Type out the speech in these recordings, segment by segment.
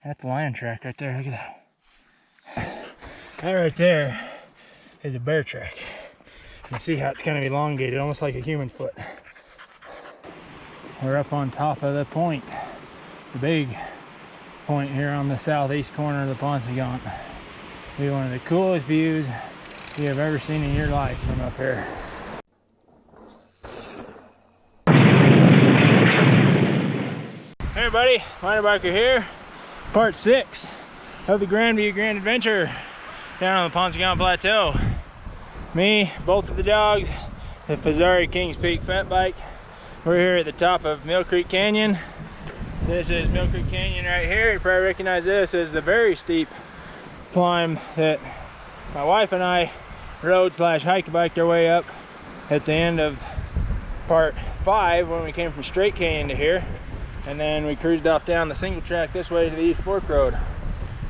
That's the lion track right there. Look at that. That right there is a bear track. You can see how it's kind of elongated, almost like a human foot. We're up on top of the point, the big point here on the southeast corner of the Paunsaugunt. Be one of the coolest views you have ever seen in your life from up here. Hey everybody, MinerBiker here. Part 6 of the Grandview Grand Adventure down on the Paunsaugunt Plateau. Me, both of the dogs, the Fezzari Kings Peak fat bike. We're here at the top of Millcreek Canyon. This is Millcreek Canyon right here. You probably recognize this as the very steep climb that my wife and I rode / hike-biked our way up at the end of part 5 when we came from Straight Canyon to here. And then we cruised off down the single track this way to the East Fork Road.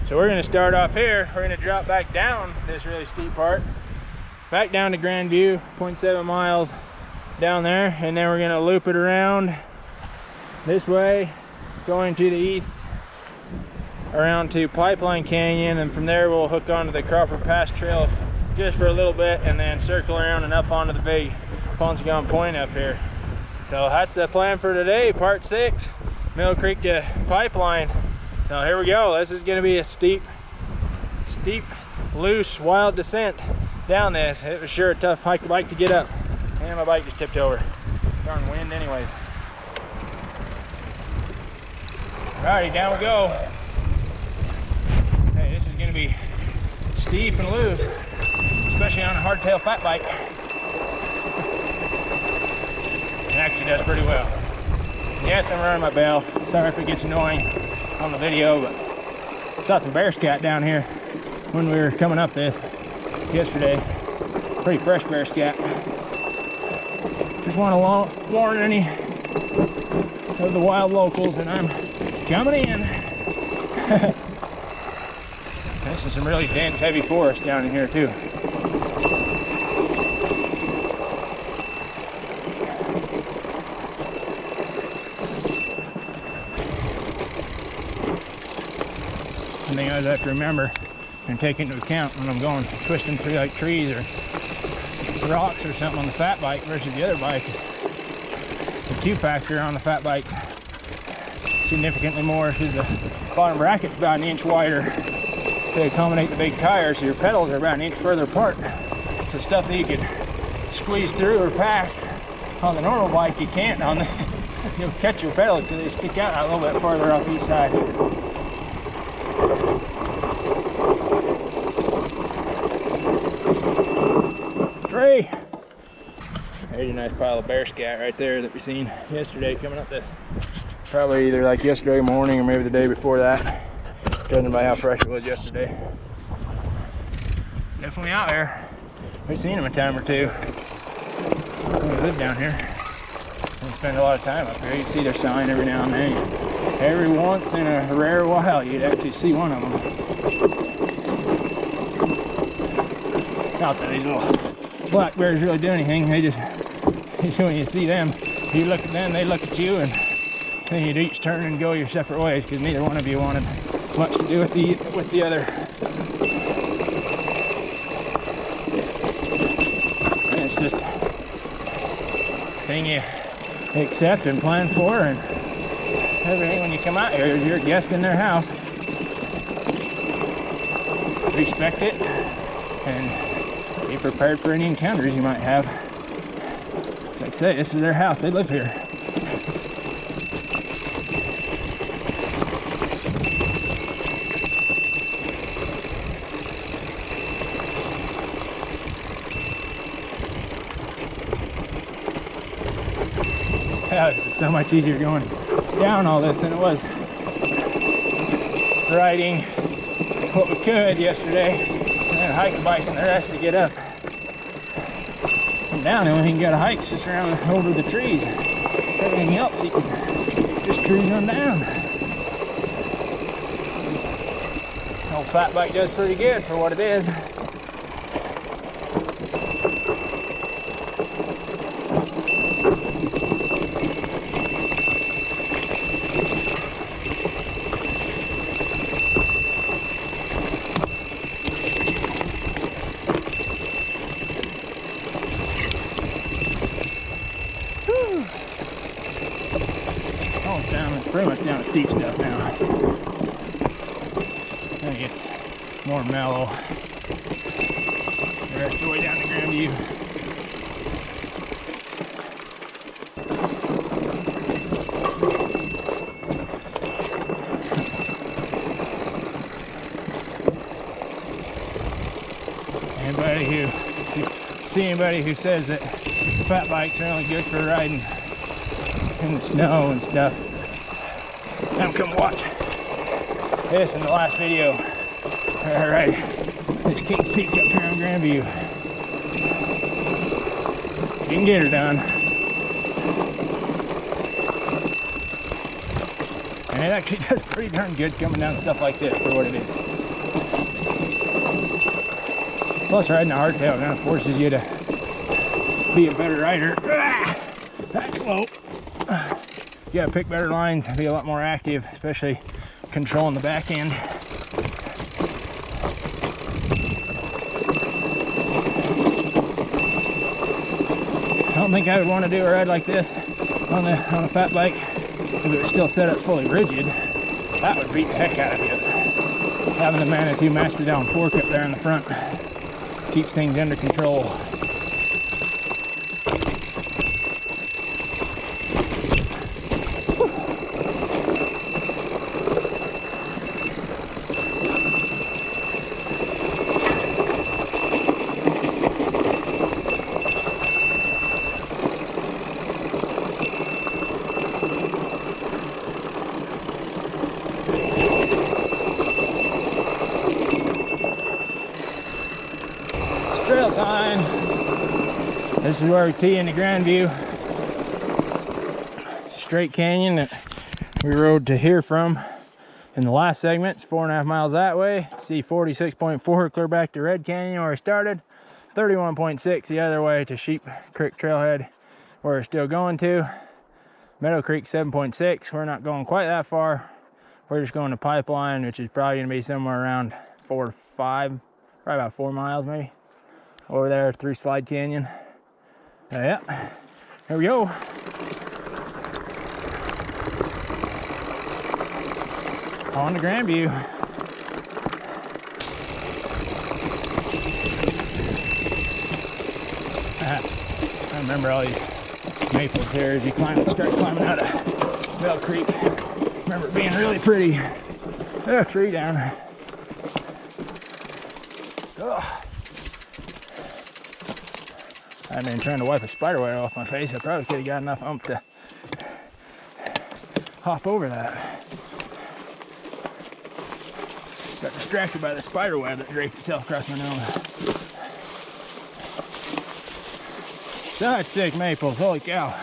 So we're going to start off here. We're going to drop back down this really steep part, back down to Grandview, 0.7 miles down there, and then we're going to loop it around this way, going to the east, around to Pipeline Canyon, and from there we'll hook onto the Crawford Pass trail just for a little bit, and then circle around and up onto the big Paunsaugunt Point up here. So that's the plan for today, part 6, Millcreek to Pipeline. So here we go. This is going to be a steep, loose, wild descent down this. It was sure a tough hike-bike to get up, and my bike just tipped over. Darn wind anyways. Alrighty, down we go. Hey, this is going to be steep and loose, especially on a hardtail fat bike. It actually does pretty well. Yes, I'm running my bell. Sorry if it gets annoying on the video, but I saw some bear scat down here when we were coming up this yesterday. Pretty fresh bear scat. Just want to warn any of the wild locals that I'm coming in. This is some really dense, heavy forest down in here too. One thing I always have to remember and take into account when I'm going twisting through like trees or rocks or something on the fat bike versus the other bike, the Q factor on the fat bike significantly more because the bottom bracket's about an inch wider to accommodate the big tires, so your pedals are about an inch further apart. So stuff that you could squeeze through or past on the normal bike, you can't on the you'll catch your pedals because they stick out a little bit farther off each side. Tree! There's a nice pile of bear scat right there that we seen yesterday coming up this. Probably either like yesterday morning or maybe the day before that, judging by how fresh it was yesterday. Definitely out here. We've seen them a time or two. We live down here. We spend a lot of time up here. You see their sign every now and then. Every once in a rare while you'd actually see one of them. Not that these little black bears really do anything. They just, when you see them, you look at them, they look at you, and then you'd each turn and go your separate ways because neither one of you wanted much to do with the other. And it's just a thing you accept and plan for, and everything when you come out here, you're a guest in their house. Respect it and be prepared for any encounters you might have. Like I say, this is their house, they live here. This is so much easier going down all this than it was riding what we could yesterday and then hiking, biking the rest to get up. And down, the only thing you gotta hike is just around over the trees. Everything else you can just cruise on down. The old fat bike does pretty good for what it is. steep stuff now. Then it gets more mellow. The rest of the way down to Grandview. Anybody who says that fat bikes are only good for riding in the snow and stuff, have come watch this in the last video. Alright, this King's Peak up here on Grandview. You can get her done. And it actually does pretty darn good coming down stuff like this for what it is. Plus riding a hardtail kind of forces you to be a better rider. That's low. You gotta pick better lines, be a lot more active, especially controlling the back end. I don't think I would want to do a ride like this on a fat bike if it was still set up fully rigid. That would beat the heck out of you. Having the Manitou Mastodon fork up there in the front keeps things under control. Trail sign. This is where we tee into Grandview. Straight canyon that we rode to here from in the last segment. It's 4.5 miles that way. See 46.4 clear back to Red Canyon where I started. 31.6 the other way to Sheep Creek Trailhead where we're still going to. Meadow Creek 7.6. We're not going quite that far. We're just going to Pipeline, which is probably going to be somewhere around 4 to 5, probably about 4 miles maybe. Over there through Slide Canyon. Yeah, here we go. On to Grandview. I remember all these maples here as you start climbing out of Millcreek. Remember it being really pretty. Oh, tree down. Ugh. I've been trying to wipe a spider web off my face. I probably could have got enough oomph to hop over that. Got distracted by the spider web that draped itself across my nose. Side stick maples, holy cow.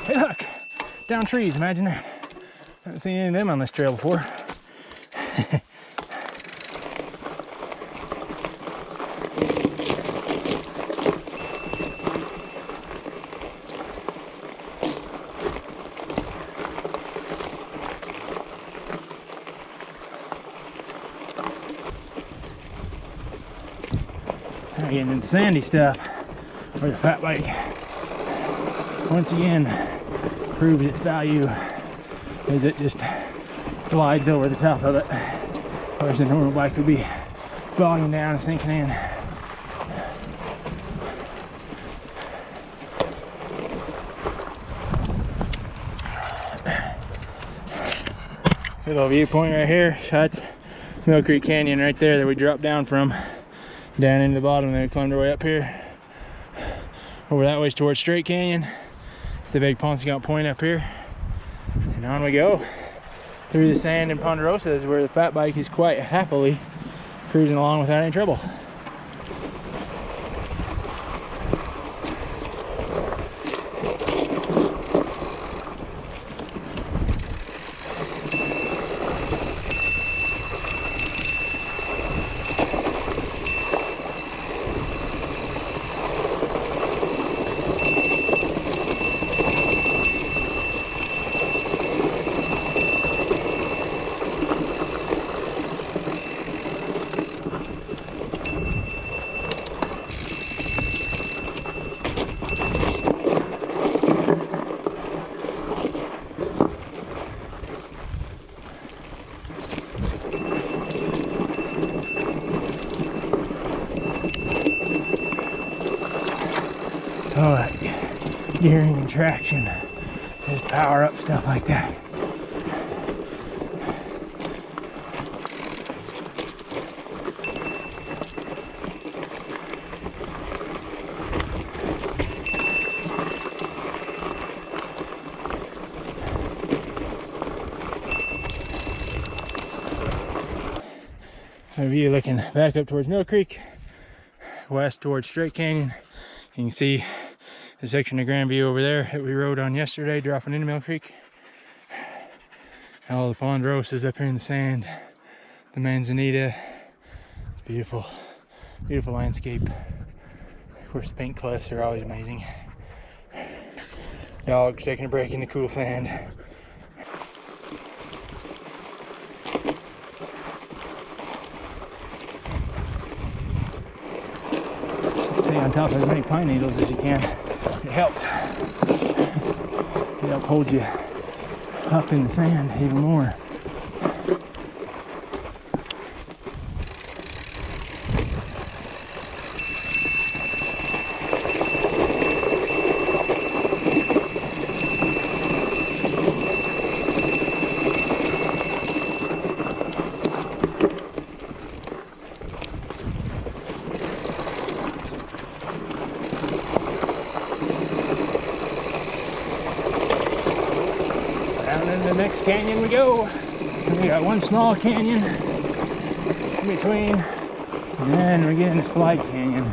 Hey look, down trees, imagine that. Haven't seen any of them on this trail before. Now getting into sandy stuff where the fat bike once again proves its value as it just glides over the top of it, whereas a normal bike would be bogging down and sinking in. Good little viewpoint right here. That's Millcreek Canyon right there that we dropped down from. down into the bottom, and then we climbed our way up here. Over that way towards Straight Canyon. It's the big Paunsaugunt Point up here. And on we go through the sand in Ponderosas, where the fat bike is quite happily cruising along without any trouble. Oh, gearing and traction, just power up stuff like that. A view looking back up towards Millcreek, west towards Straight Canyon. You can see the section of Grand View over there that we rode on yesterday, dropping into Millcreek. All the Ponderosas up here in the sand, the Manzanita. It's beautiful, beautiful landscape. Of course, the pink cliffs are always amazing. Dogs taking a break in the cool sand. Stay on top of as many pine needles as you can. It helps. It helps hold you up in the sand even more. The next canyon we go. We got one small canyon in between, and then we get into Slide Canyon.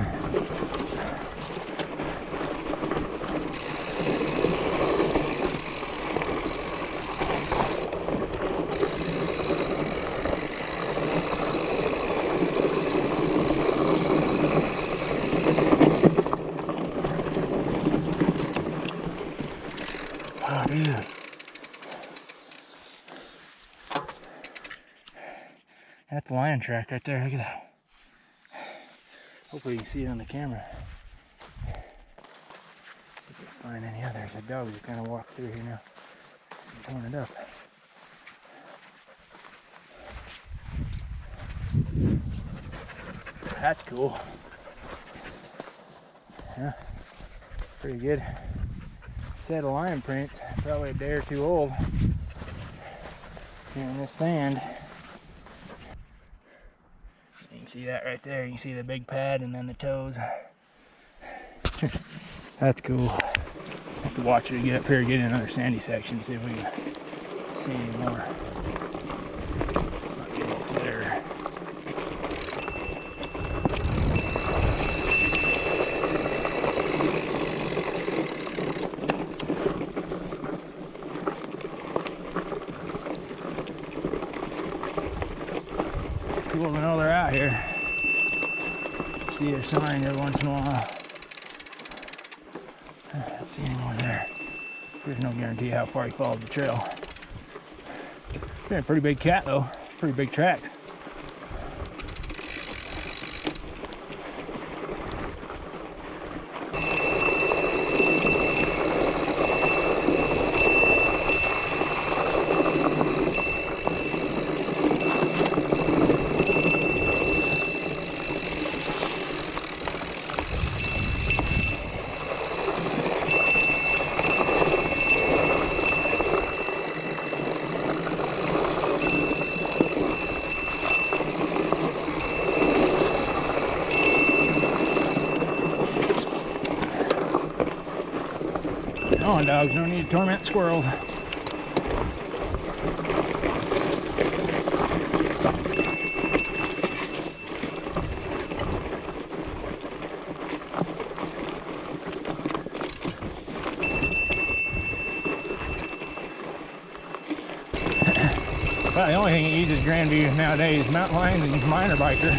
Oh, dude. That's the lion track right there, look at that. Hopefully you can see it on the camera. If we find any others, the dogs are kind of walk through here now. I'm torn it up. That's cool. Yeah, pretty good set of lion prints. Probably a day or two old. Here in this sand. You can see that right there. You can see the big pad and then the toes. That's cool. Have to watch it get up here and get in another sandy section, see if we can see any more. Might be a little clearer. Cool to know they're out here. See their sign every once in a while. I don't see any more there. There's no guarantee how far he followed the trail. Been a pretty big cat though, pretty big tracks. Come on, dogs, no need to torment squirrels. Well, the only thing that uses Grandview nowadays is mountain lions and MinerBiker.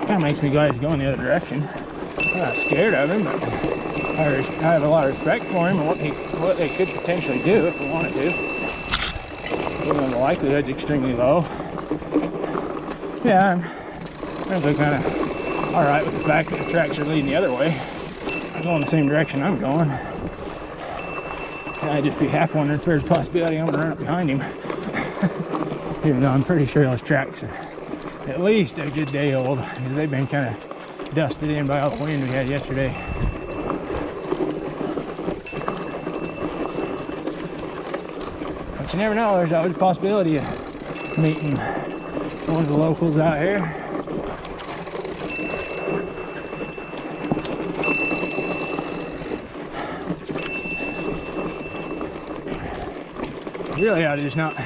Kind of makes me glad he's going the other direction. I'm not scared of him, but I have a lot of respect for him and what they could potentially do if they wanted to. Even though the likelihood's extremely low. Yeah, I'm really kind of alright with the fact that the tracks are leading the other way. I'm going the same direction I'm going. I'd just be half wondering if there's a possibility I'm going to run up behind him. Even though I'm pretty sure those tracks are at least a good day old, because they've been kind of dusted in by all the wind we had yesterday. But you never know, there's always a possibility of meeting one of the locals out here. Really ought to just not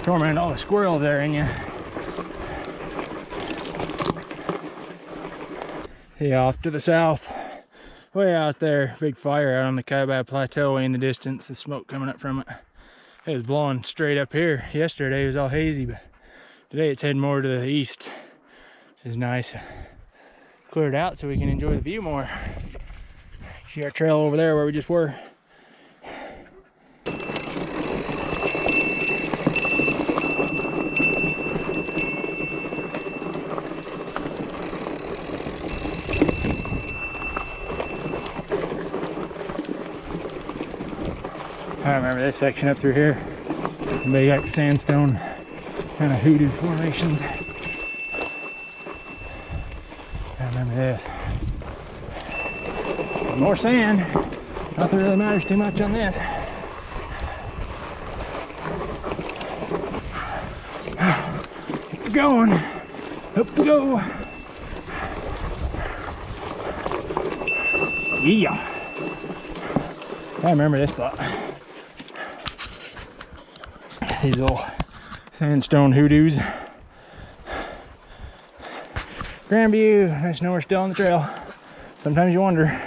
torment all the squirrels there in you. See, off to the south, way out there, big fire out on the Kaibab Plateau way in the distance, the smoke coming up from it. It was blowing straight up here. Yesterday it was all hazy, but today it's heading more to the east, which is nice. Cleared out so we can enjoy the view more. See our trail over there where we just were. I remember this section up through here. Some big like sandstone kind of hoodoo formations. I remember this. More sand. Nothing really matters too much on this. Keep going. Up we go. Yeah. I remember this spot. These little sandstone hoodoos. Grandview, nice to know we're still on the trail. Sometimes you wonder.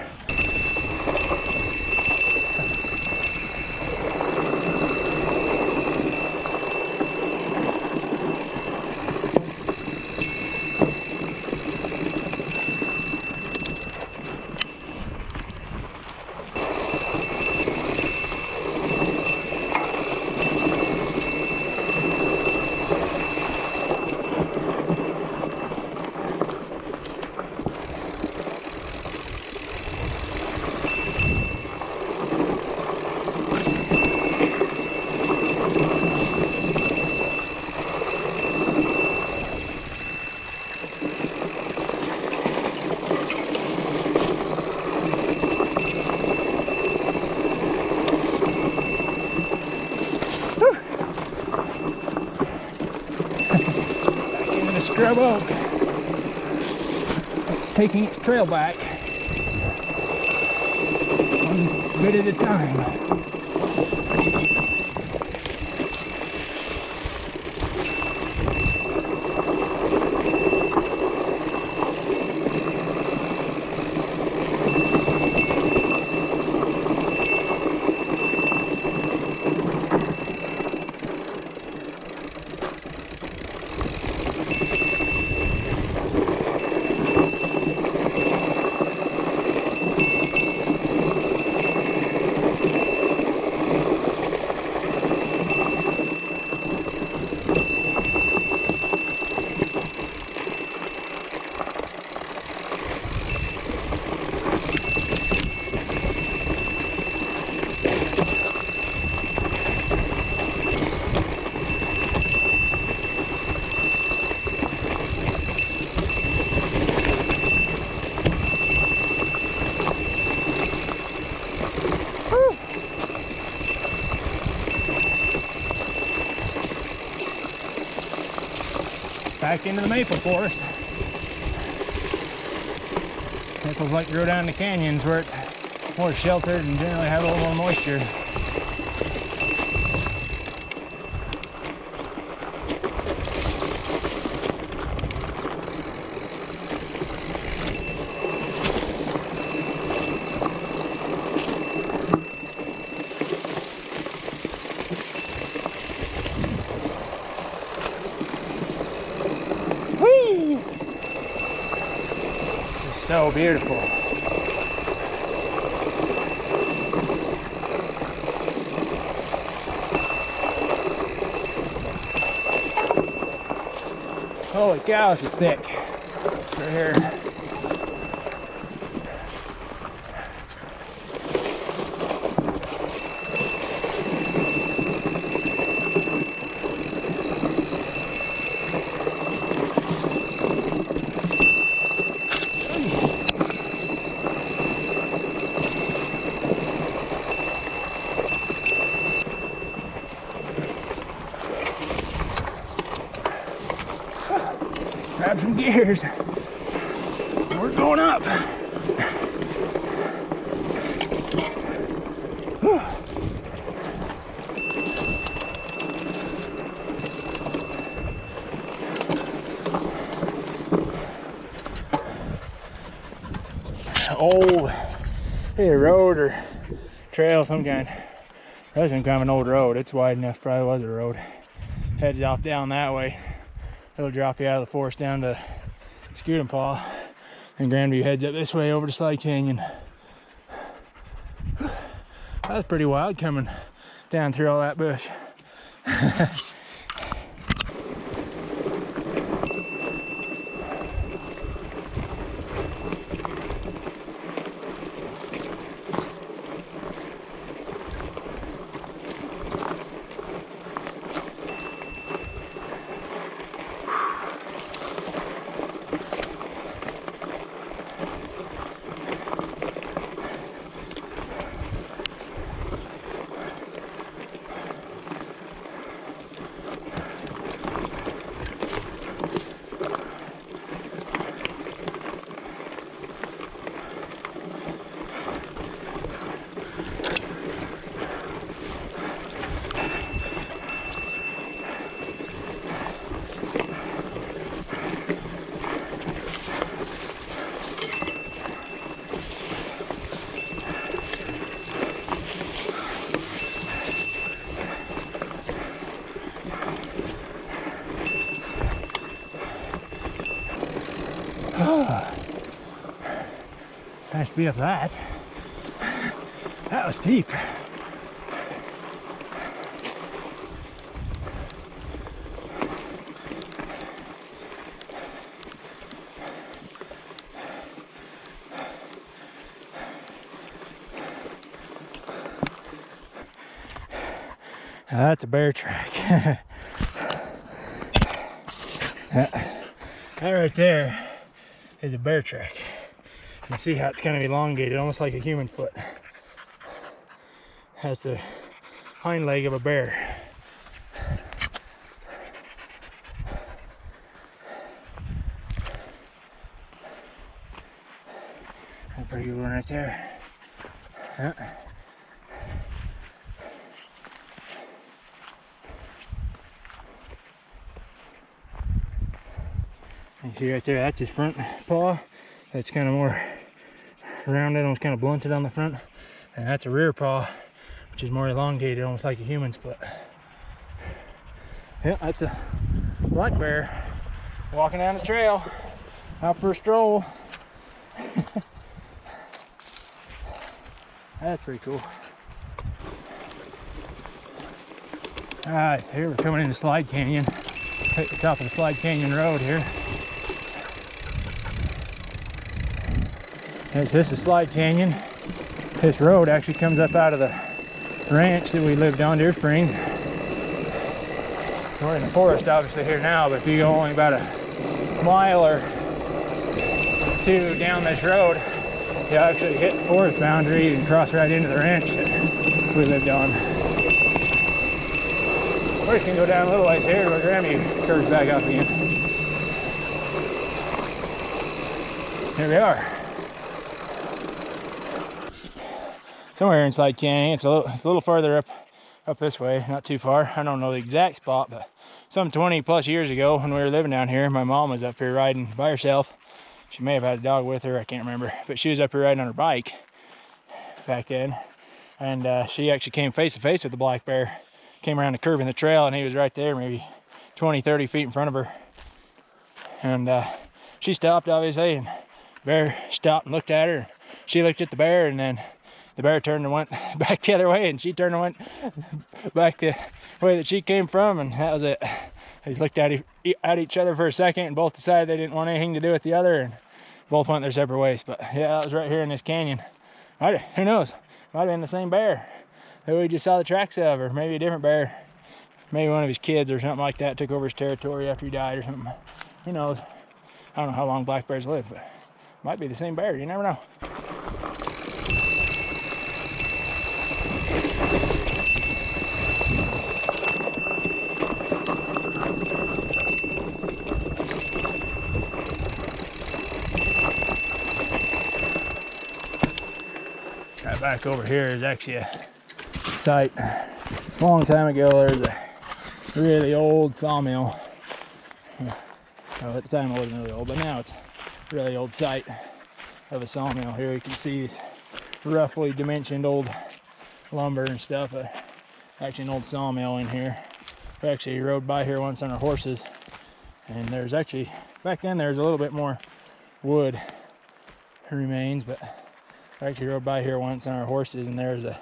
Scrub oak. It's taking its trail back one bit at a time. back into the maple forest. Maples like to grow down the canyons where it's more sheltered and generally have a little more moisture. So beautiful. Holy cow, this is thick. Right here. Grab some gears. We're going up. Old road or trail, some kind. That's some kind of an old road. It's wide enough, probably was a road. Heads off down that way. It'll drop you out of the forest down to Scootampaw, and Grandview heads up this way over to Slide Canyon. That was pretty wild coming down through all that bush. Nice to be up that. That was steep. That's a bear track. That right there is a bear track. You can see how it's kind of elongated, almost like a human foot. That's the hind leg of a bear. That's a pretty good one right there. Yeah. You see right there, that's his front paw. It's kind of more rounded, almost kind of blunted on the front. And that's a rear paw, which is more elongated, almost like a human's foot. Yeah, that's a black bear walking down the trail, out for a stroll. That's pretty cool. Alright, here we're coming into Slide Canyon. At the top of the Slide Canyon Road here. This is Slide Canyon. This road actually comes up out of the ranch that we lived on, Deer Springs. We're in the forest obviously here now, but if you go only about a mile or two down this road, you actually hit the forest boundary and cross right into the ranch that we lived on. Or you can go down a little ways here where Grammy curves back up again. Here we are. Somewhere in Slide Canyon. It's a little further up this way, not too far. I don't know the exact spot, but some 20 plus years ago when we were living down here, my mom was up here riding by herself. She may have had a dog with her, I can't remember, but she was up here riding on her bike back then, and she actually came face to face with the black bear. Came around the curve in the trail, and he was right there, maybe 20-30 feet in front of her. And she stopped, obviously, and the bear stopped and looked at her. She looked at the bear, and then the bear turned and went back the other way, and she turned and went back the way that she came from, and that was it. They just looked at each other for a second, and both decided they didn't want anything to do with the other, and both went their separate ways. But yeah, that was right here in this canyon. Who knows? Might have been the same bear that we just saw the tracks of, or maybe a different bear. Maybe one of his kids or something like that took over his territory after he died or something. Who knows? I don't know how long black bears live, but it might be the same bear. You never know. Right back over here is actually a site. A long time ago, there was a really old sawmill. Well, at the time it wasn't really old, but now it's a really old site of a sawmill. Here you can see this roughly dimensioned old lumber and stuff. Actually an old sawmill in here. We actually rode by here once on our horses, and there's actually, back then there was a little bit more wood remains, but I actually rode by here once on our horses, and there's a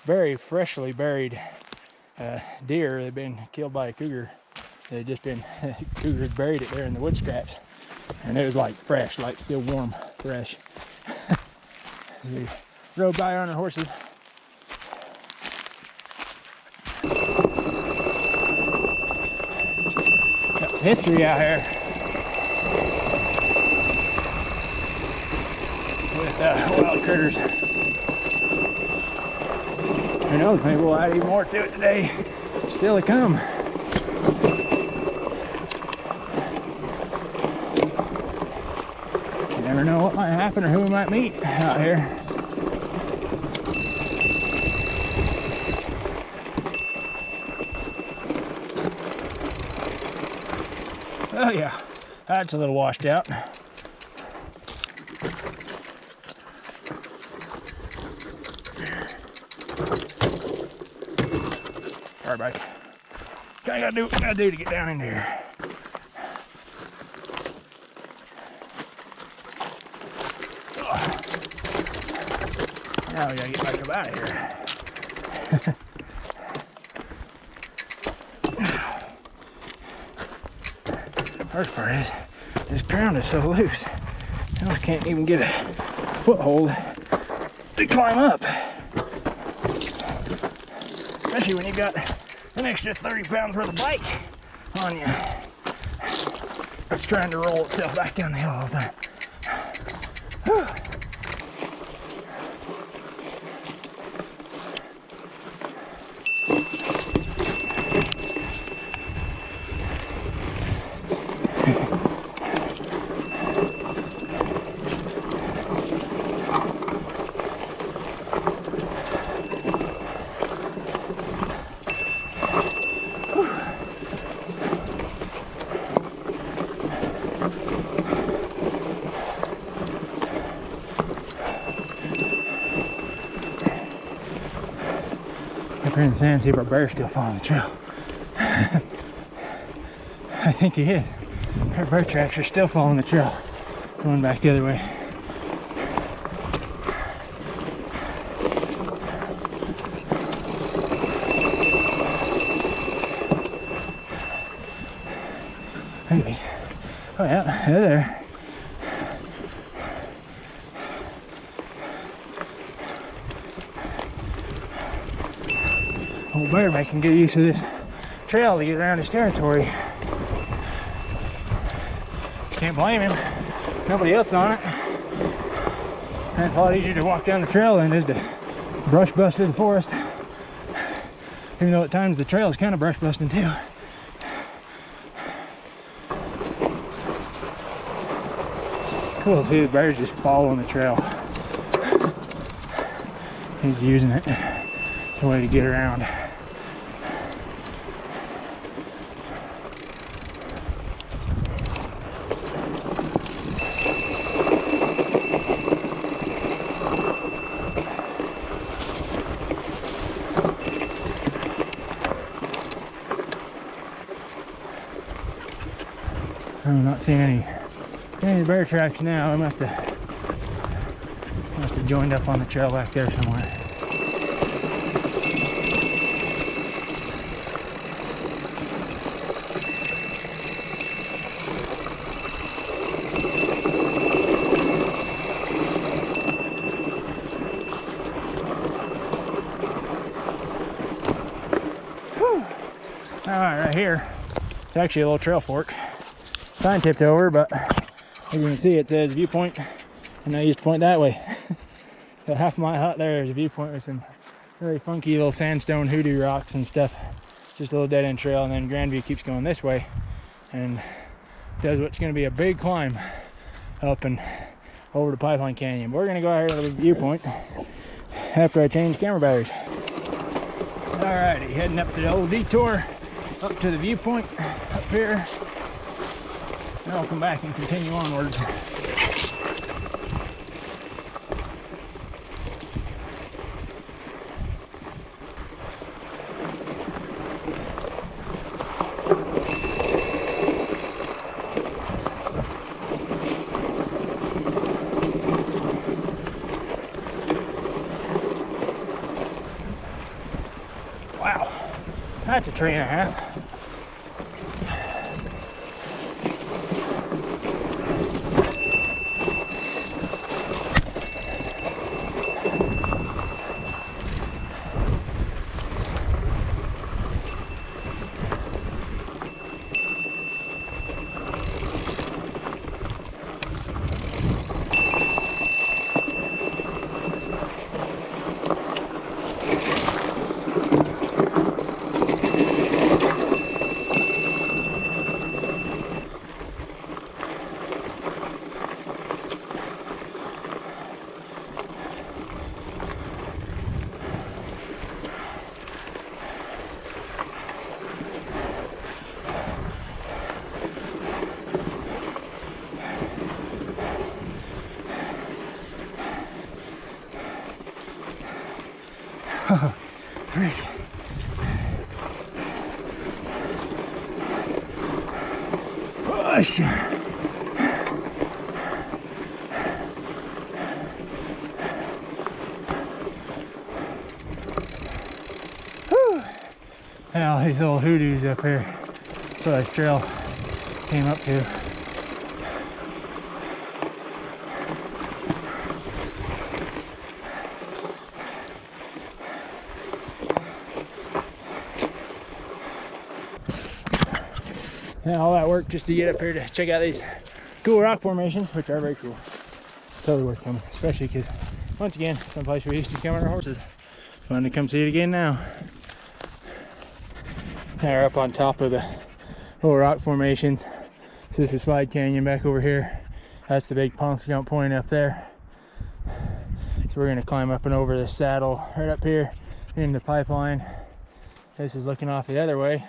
very freshly buried deer that had been killed by a cougar. They had just been, cougar had buried it there in the wood scraps, and it was like fresh, like still warm, fresh. We rode by on our horses. Got some history out here with wild critters. Who knows, maybe we'll add even more to it today. Still to come. You never know what might happen or who we might meet out here. Oh yeah, that's a little washed out. Sorry, buddy. I gotta do what I gotta do to get down in here. Oh. Now we gotta get back up out of here. First part is, this ground is so loose, I just can't even get a foothold to climb up. Especially when you got an extra 30 pounds worth of bike on you. It's trying to roll itself back down the hill all the time. Whew. Up here in the sand, see if our bear's still following the trail. I think he is. Our bear tracks are still following the trail, going back the other way. Maybe. Oh yeah, they're there. Old bear making good use of this trail to get around his territory. Can't blame him. Nobody else on it. And it's a lot easier to walk down the trail than it is to brush bust through the forest. Even though at times the trail is kind of brush busting too. Cool, see the bear's just following the trail. He's using it as a way to get around. I'm not seeing any bear tracks now. I must have joined up on the trail back there somewhere. Whew. All right, right here, it's actually a little trail fork. Sign tipped over, but as you can see, it says Viewpoint, and I used to point that way. So half of my hut there is a viewpoint with some very funky little sandstone hoodoo rocks and stuff. Just a little dead end trail, and then Grandview keeps going this way and does what's going to be a big climb up and over to Pipeline Canyon. But we're going to go out here to the Viewpoint after I change camera batteries. Alrighty, heading up to the old detour up to the Viewpoint up here. Then I'll come back and continue onwards. Wow, that's a 3.5. Oh, great. Push. Whew. Now these little hoodoos up here, that's where this trail came up to. And all that work just to get up here to check out these cool rock formations, which are very cool. Totally worth coming, especially because, once again, someplace we used to come on our horses. Fun to come see it again now. They're up on top of the little rock formations. This is Slide Canyon back over here. That's the big Paunsaugunt Point up there. So we're gonna climb up and over the saddle right up here into Pipeline. This is looking off the other way.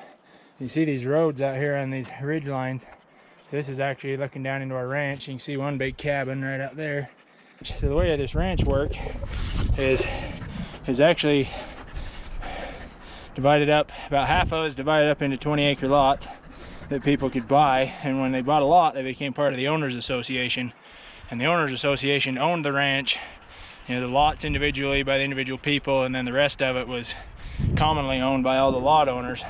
You see these roads out here on these ridge lines. So this is actually looking down into our ranch. You can see one big cabin right out there. So the way this ranch worked is actually divided up, about half of it is divided up into 20-acre lots that people could buy. And when they bought a lot, they became part of the owners association. And the owners association owned the ranch, you know, the lots individually by the individual people, and then the rest of it was commonly owned by all the lot owners.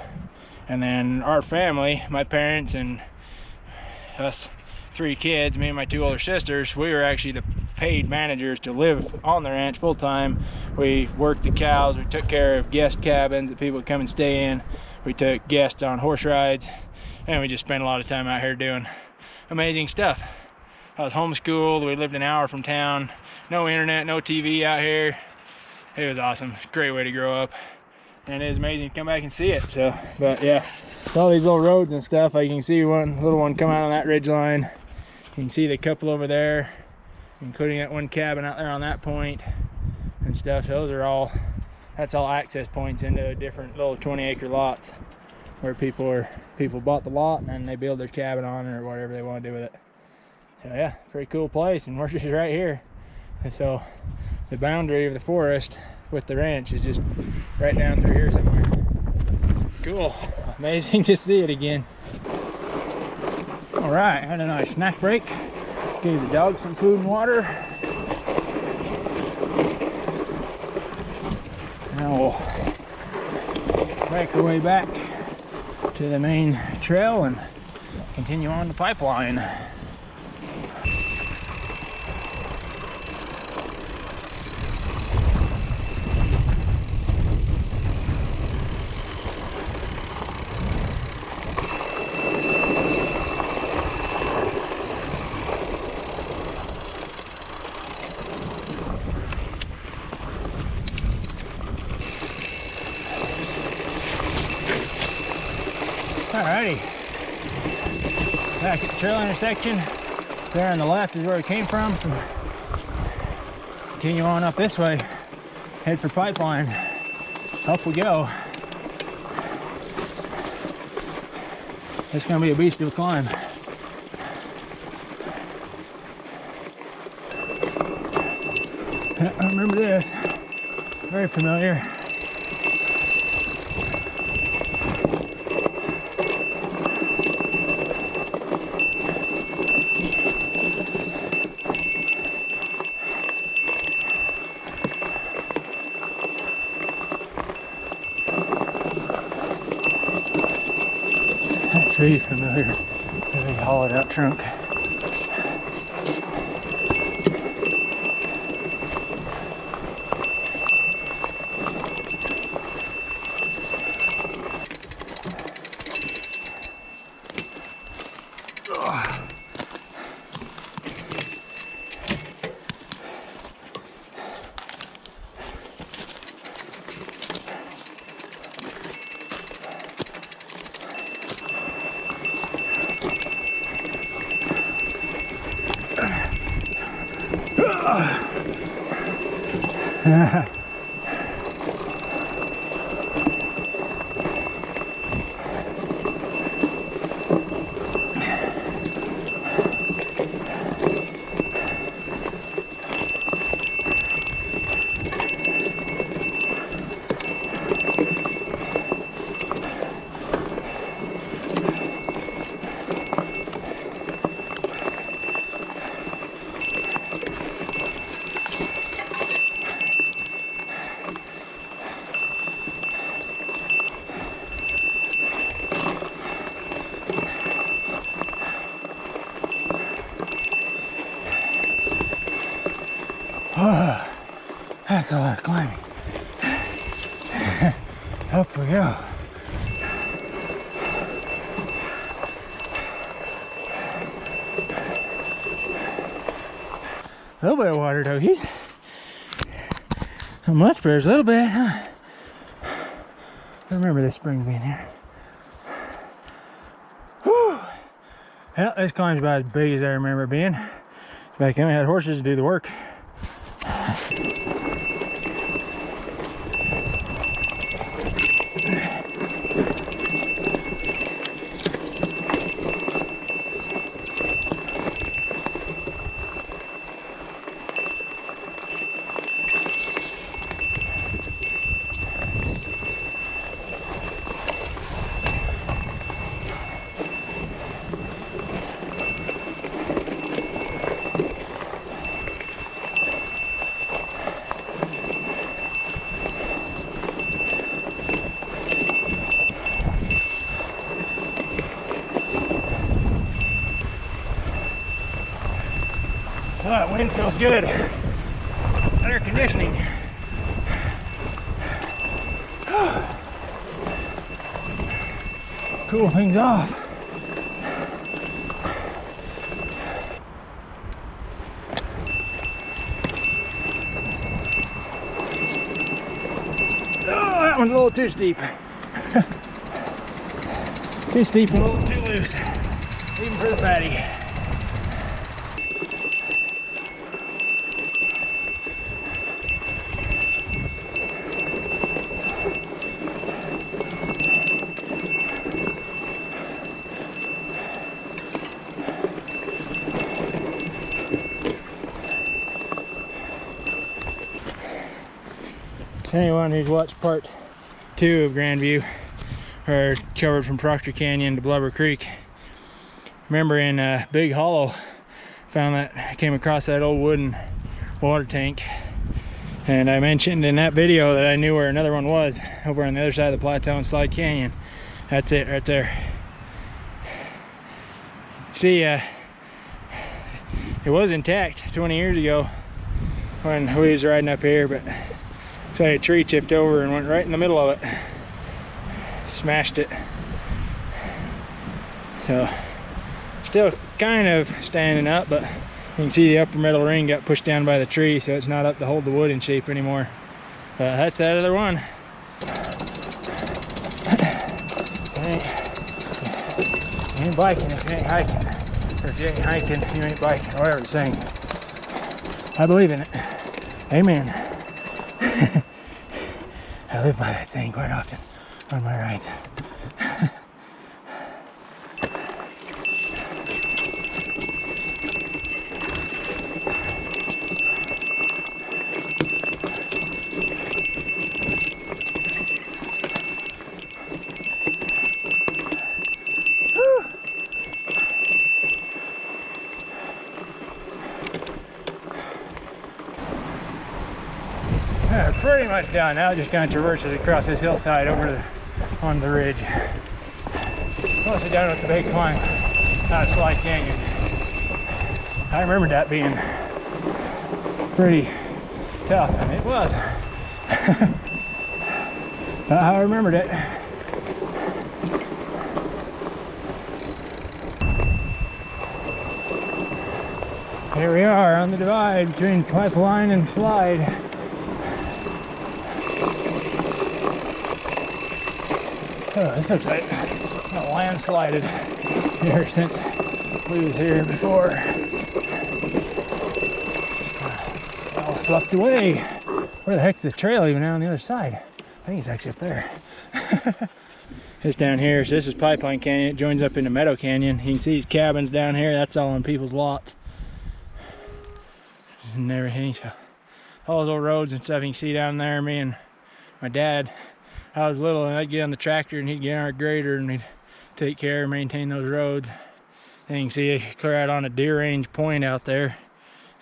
And then our family, my parents and us 3 kids, me and my 2 older sisters, we were actually the paid managers to live on the ranch full time. We worked the cows, we took care of guest cabins that people would come and stay in. We took guests on horse rides, and we just spent a lot of time out here doing amazing stuff. I was homeschooled, we lived an hour from town, no internet, no TV out here. It was awesome, great way to grow up. And it is amazing to come back and see it. So, but yeah, all these little roads and stuff. Like you can see one little one come out on that ridge line. You can see the couple over there. including that one cabin out there on that point and stuff. So those are all, that's all access points into different little 20-acre lots where people bought the lot and then they build their cabin on it or whatever they want to do with it. So yeah, pretty cool place, and we're just right here. And so the boundary of the forest with the ranch is just right down through here somewhere. Cool, amazing to see it again. All right, had a nice snack break. Gave the dog some food and water. Now we'll make our way back to the main trail and continue on the pipeline. Alrighty, back at the trail intersection. There on the left is where we came from. Continue on up this way, head for pipeline. Up we go. It's gonna be a beast of a climb. I remember this, very familiar. Tree familiar, really hollowed out trunk. That's a lot of climbing. Up we go. A little bit of water doggies. Not much, but there's a little bit, huh? I remember this spring being here. Whew. Yeah, this climb's about as big as I remember being. Back then we had horses to do the work. Oh, that wind feels good. Air conditioning. Cool things off. Oh, that one's a little too steep. Too steep and a little too loose, even for the fatty. Anyone who's watched part 2 of Grandview, or covered from Proctor Canyon to Blubber Creek, remember in Big Hollow, came across that old wooden water tank, and I mentioned in that video that I knew where another one was over on the other side of the plateau in Slide Canyon. That's it right there. See, it was intact 20 years ago when we was riding up here, but so a tree tipped over and went right in the middle of it, smashed it. So still kind of standing up, but you can see the upper metal ring got pushed down by the tree, so it's not up to hold the wood in shape anymore. But that's that other one. You ain't biking if you ain't hiking, or if you ain't hiking you ain't biking, or whatever it's saying. I believe in it. Amen. I live by that saying quite often on my rides. Pretty much done now. Just kind of traverses across this hillside over on the ridge. Mostly done with the big climb out of Slide Canyon. I remember that being pretty tough, and it was. I remembered it. Here we are on the divide between pipeline and slide. Oh, this looks like a landslided here since we was here before. All swept away. Where the heck's the trail even now on the other side? I think it's actually up there. It's down here. So this is Pipeline Canyon. It joins up into Meadow Canyon. You can see these cabins down here. That's all on people's lots and everything. So all those old roads and stuff you can see down there. Me and my dad, I was little, and I'd get on the tractor and he'd get on our grader and he'd take care and maintain those roads. And you can see it clear out on a deer range point out there,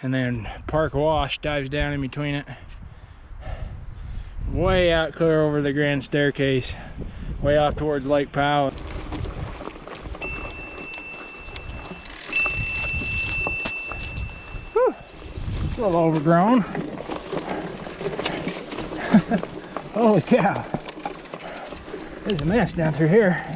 and then Park Wash dives down in between it, way out clear over the Grand Staircase, way off towards Lake Powell. Whew. It's a little overgrown. Holy cow. There's a mess down through here.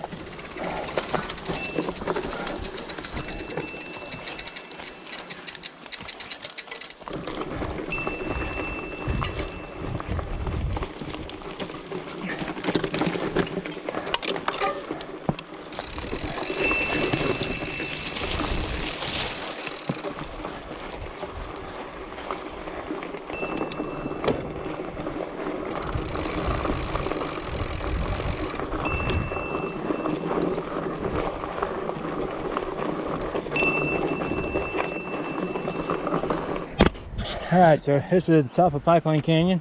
Alright, so this is the top of Pipeline Canyon.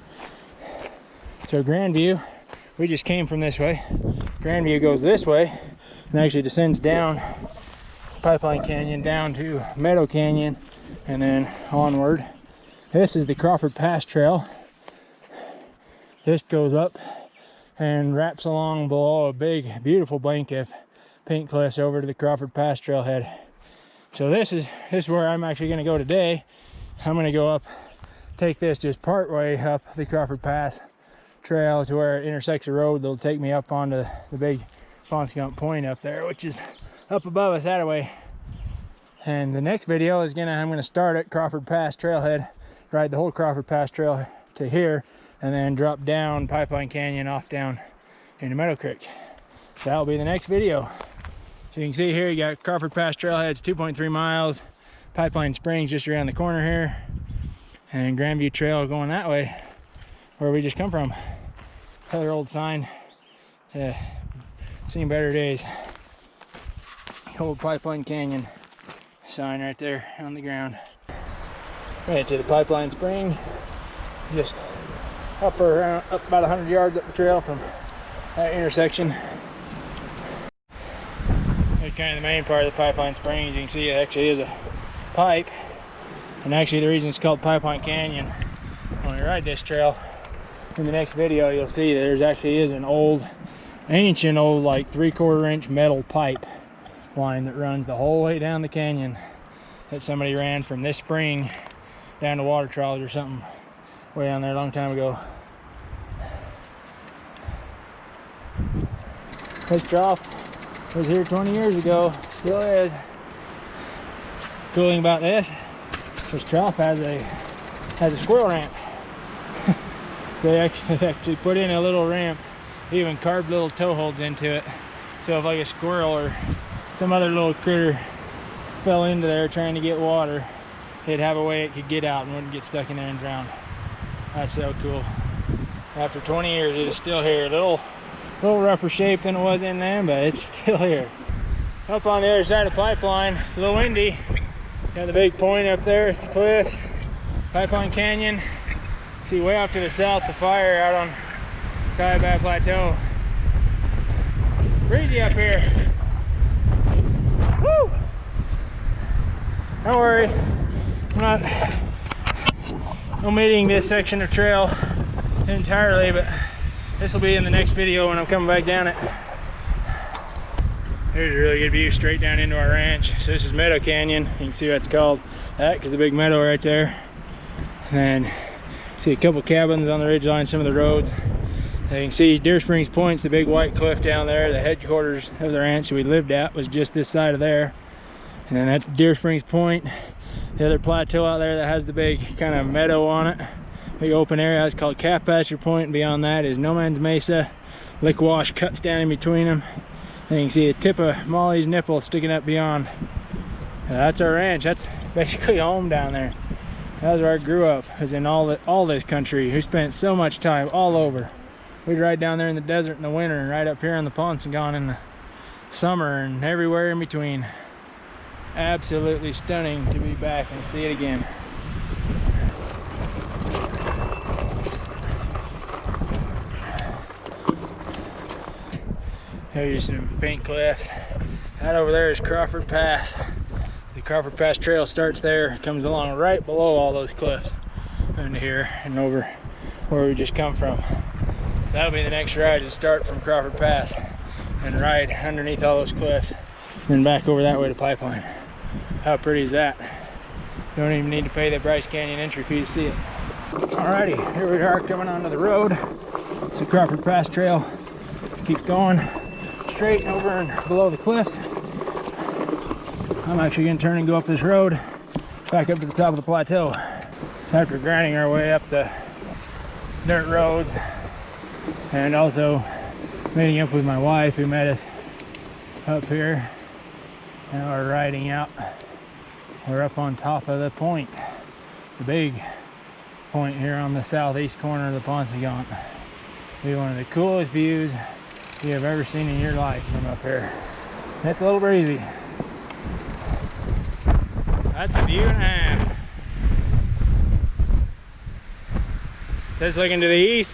So Grandview, we just came from this way. Grandview goes this way and actually descends down Pipeline Canyon down to Meadow Canyon and then onward. This is the Crawford Pass trail. This goes up and wraps along below a big, beautiful blanket of paint cliffs over to the Crawford Pass trailhead. So this is where I'm actually going to go today. I'm going to go up, take this just part way up the Crawford Pass trail to where it intersects a road that'll take me up onto the big Paunsaugunt Point up there, which is up above us that way. And the next video is I'm gonna start at Crawford Pass trailhead, ride the whole Crawford Pass trail to here, and then drop down Pipeline Canyon off down into Meadow Creek. So that'll be the next video. So you can see here, you got Crawford Pass trailheads, 2.3 miles. Pipeline Springs just around the corner here, and Grandview Trail going that way where we just come from. Another old sign, seen better days. Old Pipeline Canyon sign right there on the ground. Right to the Pipeline Spring, just up about 100 yards up the trail from that intersection. Here's kind of the main part of the pipeline spring. As you can see, it actually is a pipe, and actually the reason it's called Viewpoint Canyon, when we ride this trail in the next video, you'll see that there's actually is an ancient old like 3/4 inch metal pipe line that runs the whole way down the canyon, that somebody ran from this spring down to water troughs or something way down there a long time ago. This trough was here 20 years ago, still is. Cool thing about this trough has a squirrel ramp. So they actually put in a little ramp, even carved little toe holds into it. So if like a squirrel or some other little critter fell into there trying to get water, it'd have a way it could get out and wouldn't get stuck in there and drown. That's so cool. After 20 years, it is still here. A little rougher shape than it was in then, but it's still here. Up on the other side of the pipeline, it's a little windy. Got the big point up there, the cliffs, Viewpoint Canyon. See way off to the south, the fire out on Kaibab Plateau. Breezy up here. Woo! Don't worry, I'm not omitting this section of trail entirely, but this will be in the next video when I'm coming back down it. There's a really good view straight down into our ranch. So this is Meadow Canyon. You can see what it's called that because the big meadow right there. And then see a couple cabins on the ridgeline, some of the roads. And you can see Deer Springs Point's the big white cliff down there. The headquarters of the ranch we lived at was just this side of there. And then that's Deer Springs Point. The other plateau out there that has the big kind of meadow on it, big open area, is called Calf Pasture Point. And beyond that is No Man's Mesa. Lick Wash cuts down in between them. And you can see the tip of Molly's nipple sticking up beyond. And that's our ranch. That's basically home down there. That's where I grew up, as in all this country. We spent so much time all over. We'd ride down there in the desert in the winter and right up here on the Paunsaugunt in the summer and everywhere in between. Absolutely stunning to be back and see it again. Here's some pink cliffs. That over there is Crawford Pass. The Crawford Pass trail starts there, comes along right below all those cliffs into here and over where we just come from. That'll be the next ride, to start from Crawford Pass and ride underneath all those cliffs, then back over that way to Pipeline. How pretty is that? Don't even need to pay the Bryce Canyon entry fee to see it. Alrighty, here we are coming onto the road. It's the Crawford Pass trail. Keeps going straight over and below the cliffs. I'm actually going to turn and go up this road back up to the top of the plateau. After grinding our way up the dirt roads and also meeting up with my wife who met us up here, and we're riding out. We're up on top of the point, the big point here on the southeast corner of the Paunsaugunt. Be one of the coolest views you have ever seen in your life from up here. It's a little breezy. That's a view and a half. Just looking to the east,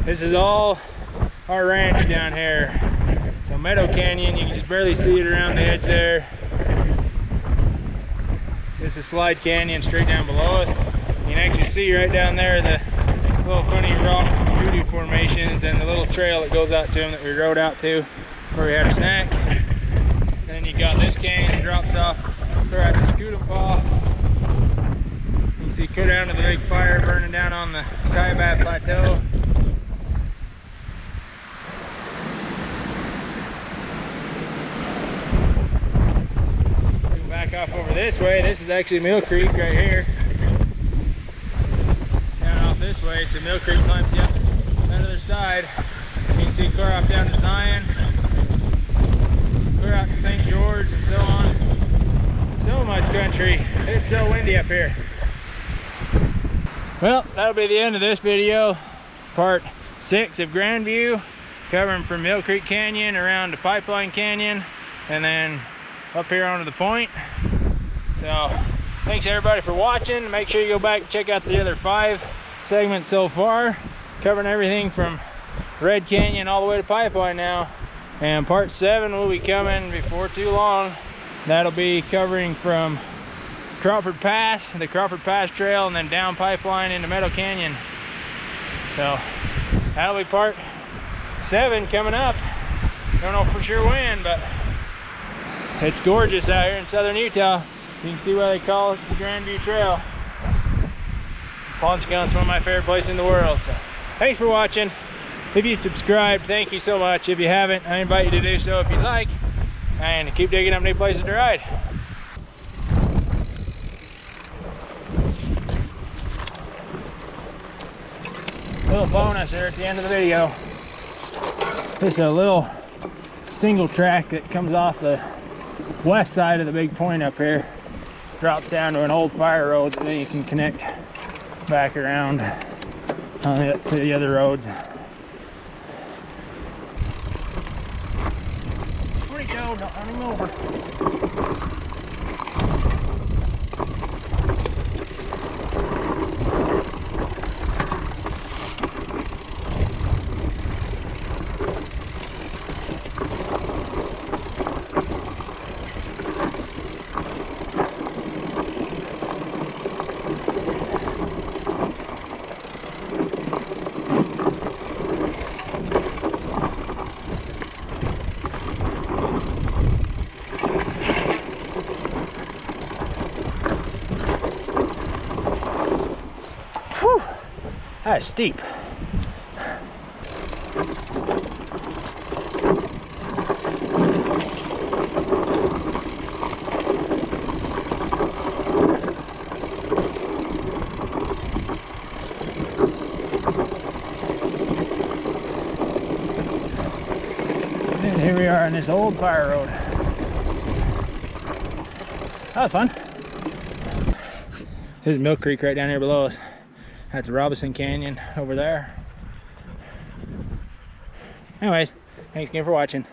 this is all our ranch down here. So Meadow Canyon, you can just barely see it around the edge there. This is Slide Canyon straight down below us. You can actually see right down there the little funny rock voodoo formations and the little trail that goes out to them that we rode out to where we had a snack. Then you got this canyon that drops off there at the Scootum Paw. You can see go down to the big fire burning down on the Kaibab Plateau. Back off over this way. This is actually Millcreek right here. Down off this way, so Millcreek climbs you up that other side. You can see clear off down to Zion, clear out to St. George, and so on. So much country. It's so windy up here. Well, that'll be the end of this video. Part 6 of Grandview, covering from Millcreek Canyon around to Pipeline Canyon, and then up here onto the point. So thanks everybody for watching. Make sure you go back and check out the other 5 segments so far. covering everything from Red Canyon all the way to Pipeline now. And part 7 will be coming before too long. That'll be covering from Crawford Pass, the Crawford Pass trail, and then down Pipeline into Meadow Canyon. So that'll be part 7 coming up. Don't know for sure when, but it's gorgeous out here in southern Utah. You can see why they call it the Grand View Trail. Paunsaugunt's one of my favorite places in the world. So thanks for watching. If you subscribed, thank you so much. If you haven't, I invite you to do so if you'd like, and keep digging up new places to ride. Little bonus here at the end of the video. This is a little single track that comes off the west side of the big point up here, drops down to an old fire road that then you can connect back around to the other roads. Where'd he go? Don't run him over. That is steep. And here we are on this old fire road. That was fun. There's Millcreek right down here below us. That's Robinson Canyon over there. Anyways, thanks again for watching.